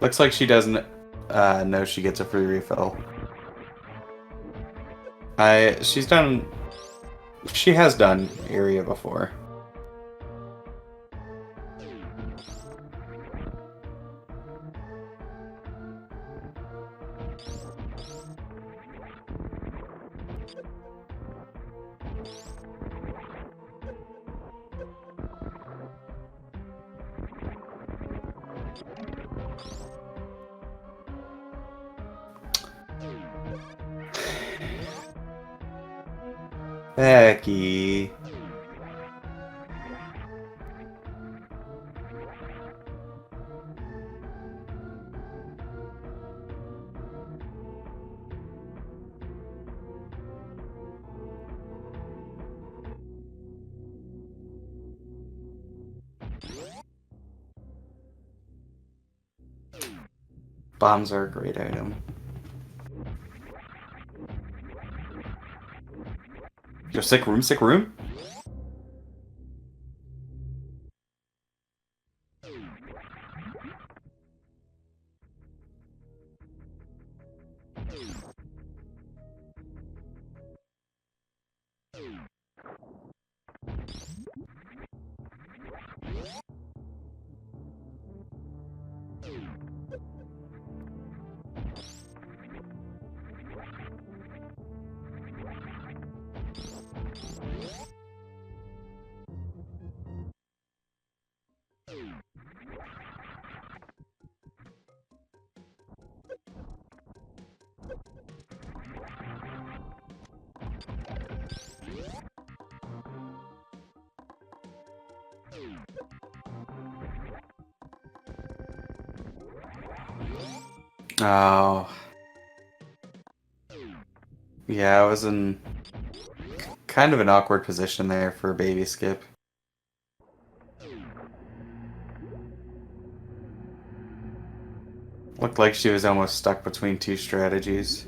Speaker 1: Looks like she doesn't know she gets a free refill. She's done... She has done area before. Becky. Bombs are a great item. Yo, sick room, sick room? Oh. Yeah, I was in kind of an awkward position there for a baby skip. Looked like she was almost stuck between two strategies.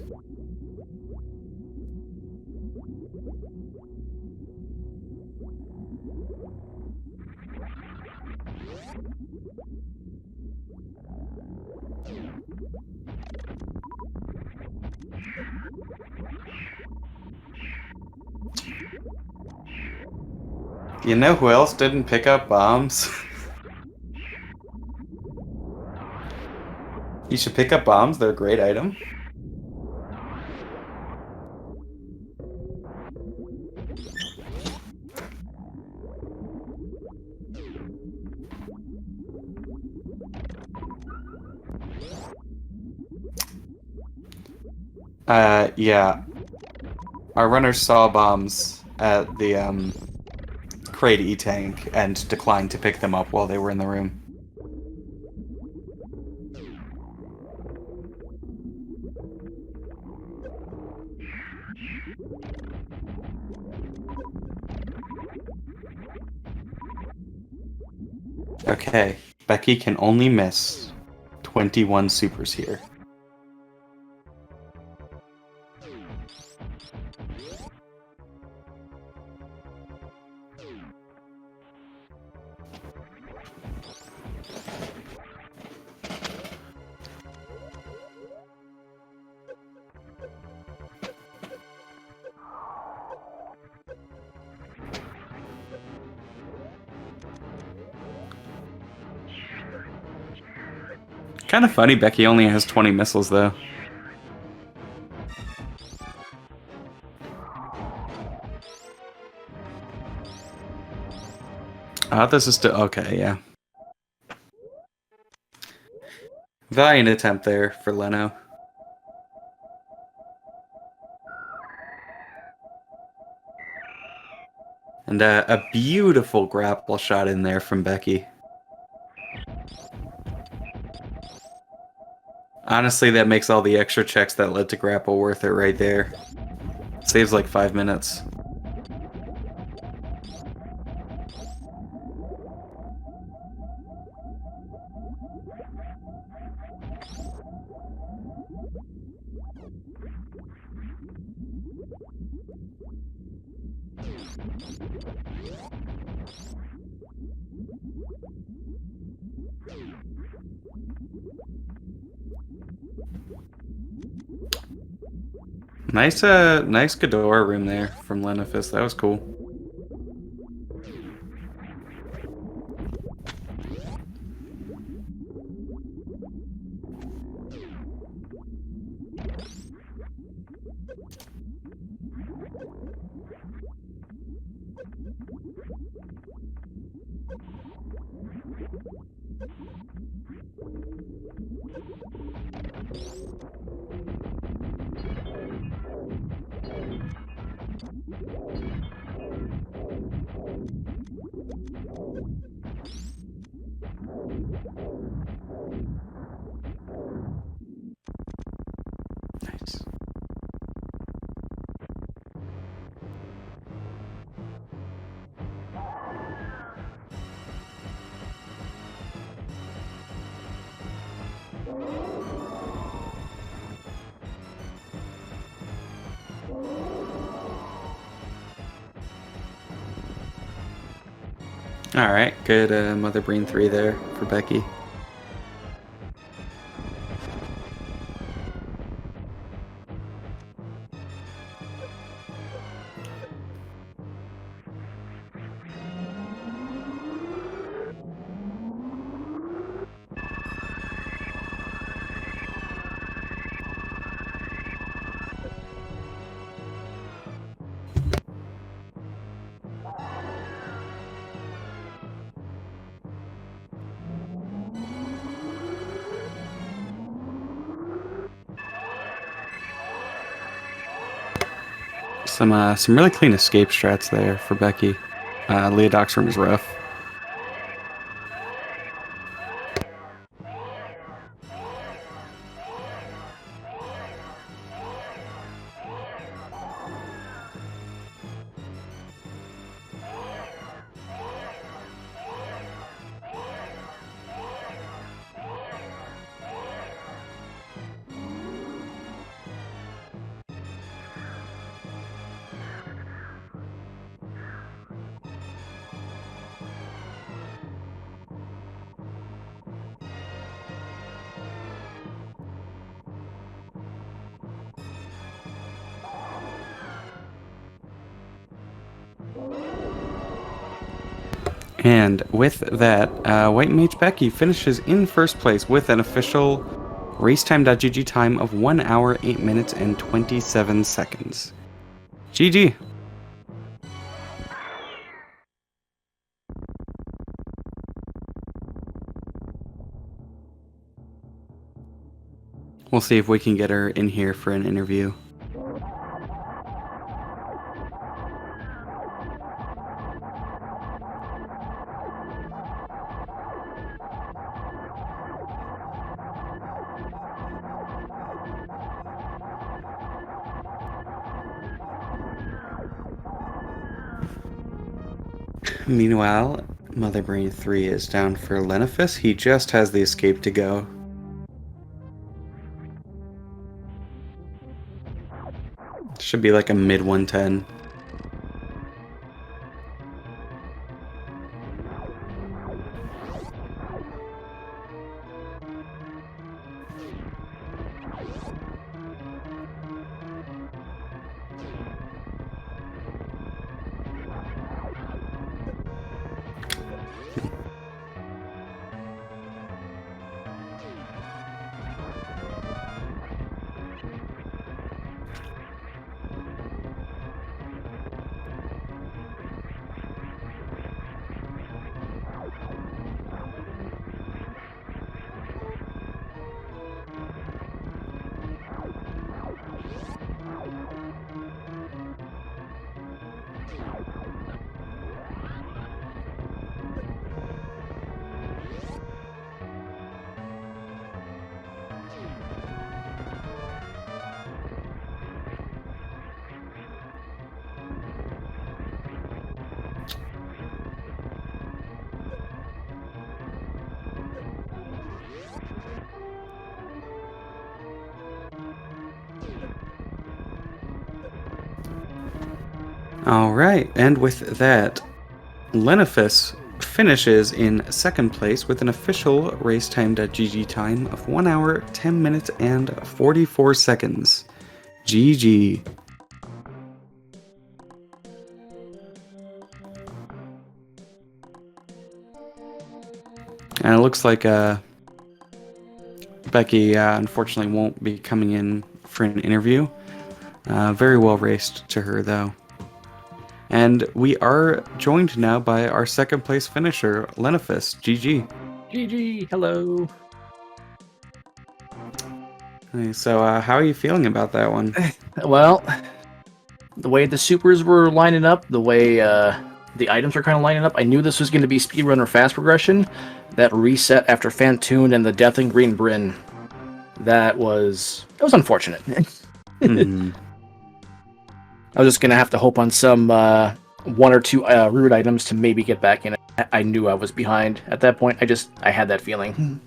Speaker 1: You know who else didn't pick up bombs? You should pick up bombs, they're a great item. Yeah. Our runners saw bombs at the, crate E-tank and declined to pick them up while they were in the room. Okay, Becky can only miss 21 supers here. Kind of funny, Becky only has 20 missiles, though. This is still... Okay, yeah. Valiant attempt there for Leno. And a beautiful grapple shot in there from Becky. Honestly, that makes all the extra checks that led to grapple worth it right there. Saves like 5 minutes. Nice Ghidorah room there from Lenifis. That was cool. Nice. Alright, good Mother Brain 3 there for Becky. Some really clean escape strats there for Becky. Leodoc's room is rough. And with that, WhiteMageBecky finishes in first place with an official racetime.gg time of 1 hour, 8 minutes, and 27 seconds. GG. We'll see if we can get her in here for an interview. Meanwhile, Mother Brain 3 is down for Lenifis. He just has the escape to go. Should be like a mid 110. All right, and with that, Lenifus finishes in second place with an official racetime.gg time of 1 hour, 10 minutes, and 44 seconds. GG. And it looks like Becky unfortunately won't be coming in for an interview. Very well raced to her, though. And we are joined now by our second place finisher, Lenifus. GG.
Speaker 2: GG, hello.
Speaker 1: So, how are you feeling about that one?
Speaker 2: Well, the way the supers were lining up, the way the items were kind of lining up, I knew this was going to be speedrun or fast progression. That reset after Fantoon and the Death and Green Bryn, that was unfortunate.
Speaker 1: Mm-hmm.
Speaker 2: I was just going to have to hope on some one or two root items to maybe get back in it. I knew I was behind at that point. I had that feeling.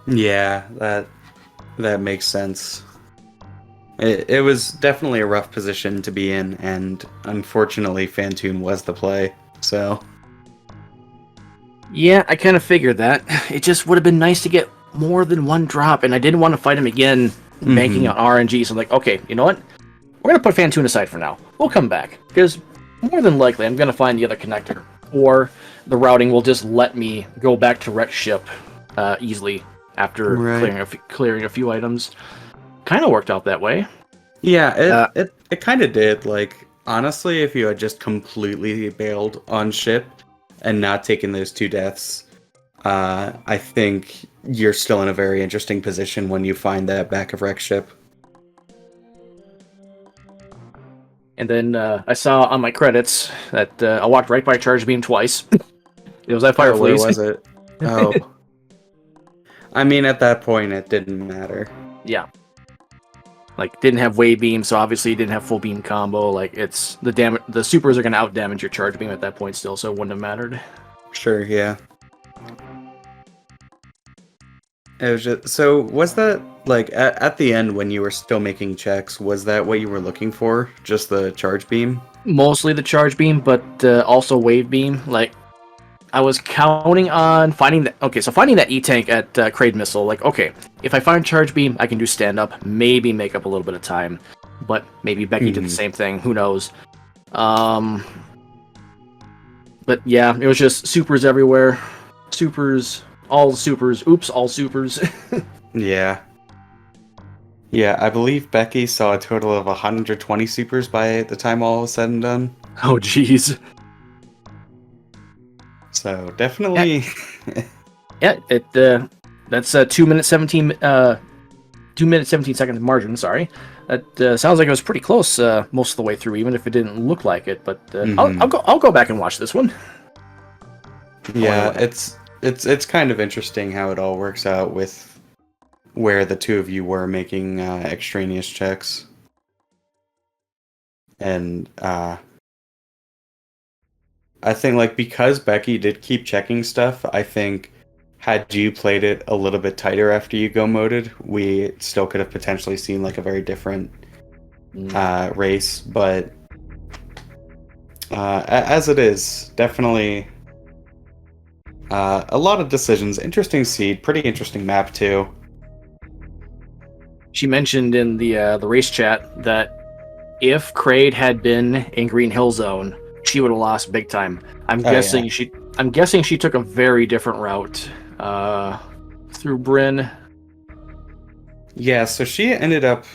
Speaker 1: Yeah, that makes sense. It was definitely a rough position to be in, and unfortunately, Fantoon was the play. So,
Speaker 2: Yeah, I kind of figured that. It just would have been nice to get more than one drop, and I didn't want to fight him again, banking on RNG. So I'm like, okay, you know what? We're going to put Fantoon aside for now. We'll come back, because more than likely I'm going to find the other connector, or the routing will just let me go back to Rhett's ship easily after clearing a few items. Kind of worked out that way.
Speaker 1: Yeah, it kind of did. Like, honestly, if you had just completely bailed on ship and not taken those 2 deaths, I think you're still in a very interesting position when you find that back of wreck ship.
Speaker 2: And then I saw on my credits that I walked right by Charge Beam twice. It was that Fire
Speaker 1: Where
Speaker 2: Blaze.
Speaker 1: was it? Oh. I mean, at that point, it didn't matter.
Speaker 2: Yeah. Like, didn't have wave beam, so obviously didn't have full beam combo. Like, it's the supers are gonna out damage your charge beam at that point still, so it wouldn't have mattered.
Speaker 1: Sure, yeah. It was just, so was that like at the end when you were still making checks, was that what you were looking for? Just the charge beam?
Speaker 2: Mostly the charge beam, but also wave beam. Like, I was counting on finding that. Okay, so finding that E-tank at Kraid Missile. Like, okay, if I find charge beam, I can do stand up, maybe make up a little bit of time. But maybe Becky did the same thing. Who knows? But yeah, it was just supers everywhere. Supers, all supers. Oops, all supers.
Speaker 1: Yeah. Yeah, I believe Becky saw a total of 120 supers by the time all was said and done.
Speaker 2: Oh, jeez.
Speaker 1: So definitely.
Speaker 2: Yeah, that's 2 minutes 17 2 minutes 17 seconds margin. Sorry, that sounds like it was pretty close most of the way through, even if it didn't look like it. But I'll go back and watch this one.
Speaker 1: Yeah, it's kind of interesting how it all works out with where the two of you were making extraneous checks. And I think, like, because Becky did keep checking stuff, I think had you played it a little bit tighter after you go moded, we still could have potentially seen like a very different race. But as it is, definitely a lot of decisions. Interesting seed, pretty interesting map too.
Speaker 2: She mentioned in the race chat that if Kraid had been in Green Hill Zone, she would have lost big time. I'm guessing she took a very different route through Bryn.
Speaker 1: Yeah, so she ended up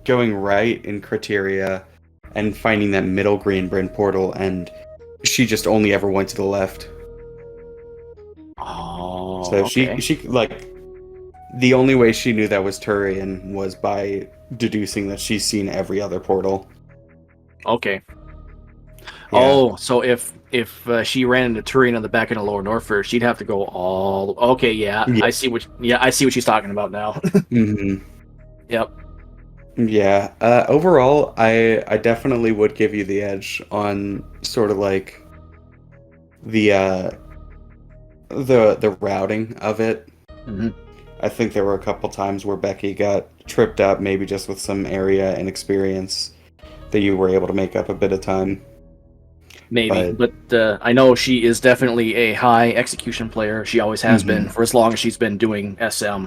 Speaker 1: going right in Criteria and finding that middle Green Bryn portal, and she just only ever went to the left.
Speaker 2: Oh,
Speaker 1: so
Speaker 2: okay.
Speaker 1: she like, the only way she knew that was Turian was by deducing that she's seen every other portal.
Speaker 2: Okay.
Speaker 1: Yeah.
Speaker 2: Oh, so if she ran into Turian on the back end of Lower Norfolk, she'd have to go all. Okay, yeah. I see what she's talking about now.
Speaker 1: Mm-hmm.
Speaker 2: Yep.
Speaker 1: Yeah. Overall, I definitely would give you the edge on sort of like the routing of it.
Speaker 2: Mm-hmm.
Speaker 1: I think there were a couple times where Becky got tripped up, maybe just with some area and experience that you were able to make up a bit of time.
Speaker 2: Maybe, but I know she is definitely a high execution player. She always has been for as long as she's been doing SM.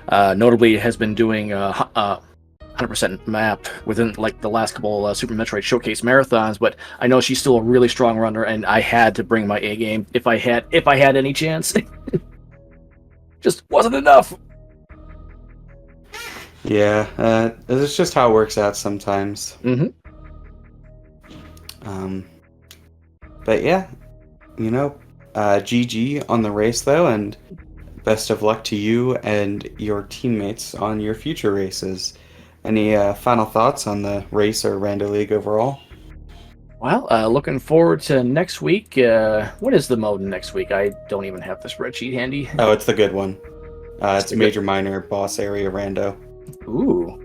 Speaker 2: Notably, has been doing 100% map within like the last couple Super Metroid showcase marathons. But I know she's still a really strong runner, and I had to bring my A game if I had any chance. Just wasn't enough.
Speaker 1: Yeah, it's just how it works out sometimes.
Speaker 2: Mm-hmm.
Speaker 1: But yeah, GG on the race though, and best of luck to you and your teammates on your future races. Any final thoughts on the race or Rando League overall?
Speaker 2: Well, looking forward to next week. What is the mode next week? I don't even have the spreadsheet handy.
Speaker 1: Oh, it's the good one. It's
Speaker 2: the
Speaker 1: Major Minor Boss Area Rando.
Speaker 2: Ooh.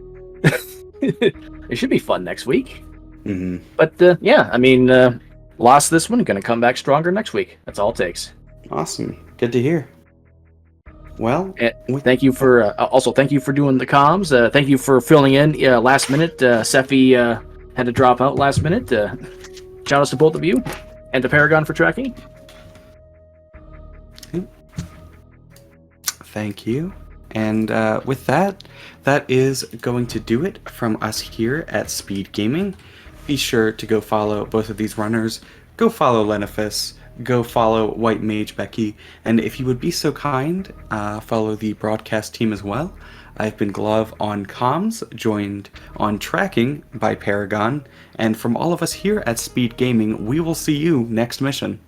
Speaker 2: It should be fun next week.
Speaker 1: Mm-hmm.
Speaker 2: But yeah, I mean, lost this one, gonna come back stronger next week. That's all it takes.
Speaker 1: Awesome. Good to hear. Well,
Speaker 2: thank you for thank you for doing the comms. Thank you for filling in last minute. Sephi had to drop out last minute. Shout outs to both of you and to Paragon for tracking.
Speaker 1: Thank you. And with that is going to do it from us here at Speed Gaming. Be sure to go follow both of these runners. Go follow Lenifus. Go follow WhiteMageBecky. And if you would be so kind, follow the broadcast team as well. I've been Glove on comms, joined on tracking by Paragon. And from all of us here at Speed Gaming, we will see you next mission.